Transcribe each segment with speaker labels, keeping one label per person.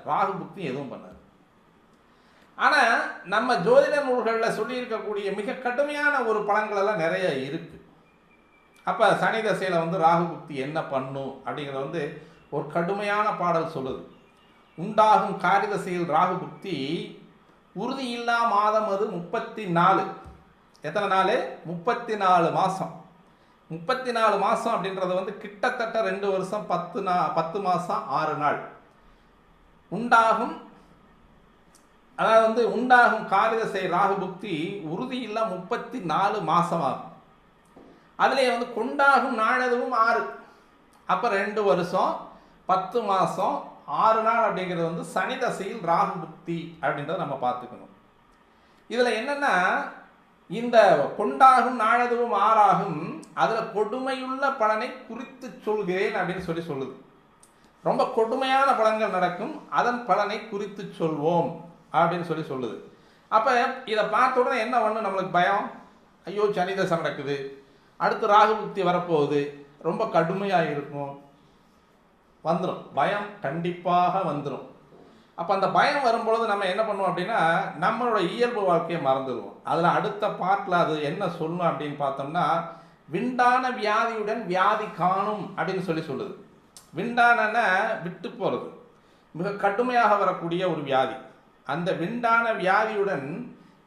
Speaker 1: ராகு புக்தி எதுவும் பண்ணாது. ஆனால் நம்ம ஜோதிட நூல்களில் சொல்லியிருக்கக்கூடிய மிக கடுமையான ஒரு பலன்கள் எல்லாம் நிறைய இருக்குது. அப்போ சனி தசையில் வந்து ராகு புக்தி என்ன பண்ணும் அப்படிங்கிறத வந்து ஒரு கடுமையான பாடல் சொல்லுது. உண்டாகும் காரிதசையில் ராகு புக்தி உறுதியில்லா மாதம் அது 34. எத்தனை நாள்? 34 மாதம். 34 மாதம் அப்படின்றது வந்து கிட்டத்தட்ட 2 வருஷம் 10 மாதம் 6 நாள் உண்டாகும். அதாவது வந்து உண்டாகும் காரிதசை ராகு புக்தி உறுதியில்லா 34 மாதம் ஆகும். அதுலேயே வந்து கொண்டாகும் நாளதுவும் 6. அப்போ 2 வருஷம் 10 மாதம் 6 நாள் அப்படிங்கிறது வந்து சனி தசையில் ராகு புக்தி அப்படின்றத நம்ம பார்த்துக்கணும். இதில் என்னென்னா, இந்த கொண்டாகும் நாளதுவும் 6 ஆகும், அதில் கொடுமையுள்ள பலனை குறித்து சொல்கிறேன் அப்படின்னு சொல்லுது. ரொம்ப கொடுமையான பலன்கள் நடக்கும், அதன் பலனை குறித்து சொல்வோம் அப்படின்னு சொல்லுது. அப்போ இதை பார்த்த உடனே என்ன ஒன்று நம்மளுக்கு பயம், ஐயோ சனி தசை நடக்குது, அடுத்து ராகு புக்தி வரப்போகுது, ரொம்ப கடுமையாக இருக்கும், வந்துடும் பயம், கண்டிப்பாக வந்துடும். அப்போ அந்த பயம் வரும்பொழுது நம்ம என்ன பண்ணுவோம் அப்படின்னா, நம்மளோட இயல்பு வாழ்க்கையை மறந்துடுவோம். அதில் அடுத்த பாட்டில் அது என்ன சொல்லணும் அப்படின்னு பார்த்தோம்னா, விண்டான வியாதியுடன் வியாதி காணும் அப்படின்னு சொல்லுது. விண்டான விட்டு போகிறது, மிக கடுமையாக வரக்கூடிய ஒரு வியாதி. அந்த விண்டான வியாதியுடன்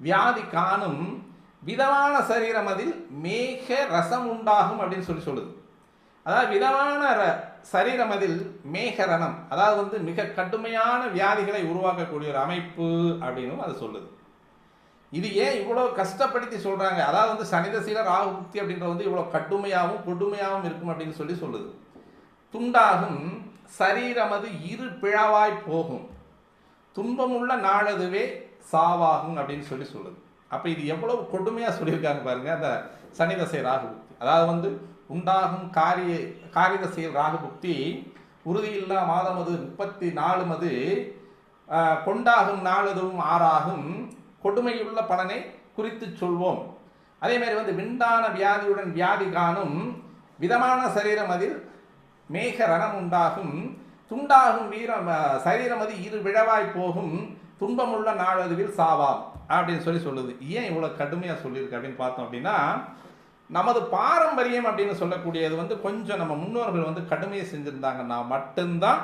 Speaker 1: வியாதி காணும், விதமான சரீரம் அதில் மேக ரசம் உண்டாகும் அப்படின்னு சொல்லுது. அதாவது விதமான சரீரம் அதில் மேகரணம், அதாவது வந்து மிக கடுமையான வியாதிகளை உருவாக்கக்கூடிய ஒரு அமைப்பு அப்படின்னு அது சொல்லுது. இது ஏன் இவ்வளோ கஷ்டப்படுத்தி சொல்கிறாங்க? அதாவது வந்து சனிதசையில ராகு புக்தி அப்படின்றது வந்து இவ்வளோ கடுமையாகவும் கொடுமையாகவும் இருக்கும் அப்படின்னு சொல்லுது. துண்டாகும் சரீரமது இரு பிழவாய் போகும், துன்பமுள்ள நாளதுவே சாவாகும் அப்படின்னு சொல்லுது. அப்போ இது எவ்வளவு கொடுமையாக சொல்லியிருக்காங்க பாருங்க அந்த சனிதசை ராகு புக்தி. அதாவது வந்து உண்டாகும் காரிதசையில் ராகு புக்தி உறுதியில்லா மாதம் அது 34 அது, கொண்டாகும் நாளதுவும் 6 ஆகும், கொடுமையுள்ள பலனை குறித்து சொல்வோம். அதே மாதிரி வந்து விண்டான வியாதியுடன் வியாதி காணும், விதமான சரீரம் அதில் மேக ரணம் உண்டாகும், துண்டாகும் சரீரம் அது இரு விழவாய் போகும், துன்பமுள்ள நாளதுவில் சாவாம் அப்படின்னு சொல்லுது. ஏன் இவ்வளோ கடுமையாக சொல்லியிருக்கு அப்படின்னு பார்த்தோம் அப்படின்னா, நமது பாரம்பரியம் அப்படின்னு சொல்லக்கூடியது வந்து கொஞ்சம் நம்ம முன்னோர்கள் வந்து கடுமையை செஞ்சுருந்தாங்கன்னா மட்டும்தான்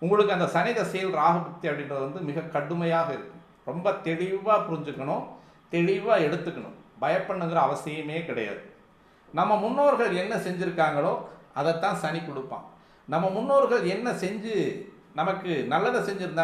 Speaker 1: உங்களுக்கு அந்த சனி தசையில் ராகு புக்தி அப்படின்றது வந்து மிக கடுமையாக இருக்கும். ரொம்ப தெளிவாக புரிஞ்சுக்கணும், தெளிவாக எடுத்துக்கணும், பயப்படணுங்கிற அவசியமே கிடையாது. நம்ம முன்னோர்கள் என்ன செஞ்சுருக்காங்களோ அதைத்தான் சனி கொடுப்பான். நம்ம முன்னோர்கள் என்ன செஞ்சு நமக்கு நல்லதை செஞ்சுருந்தாங்க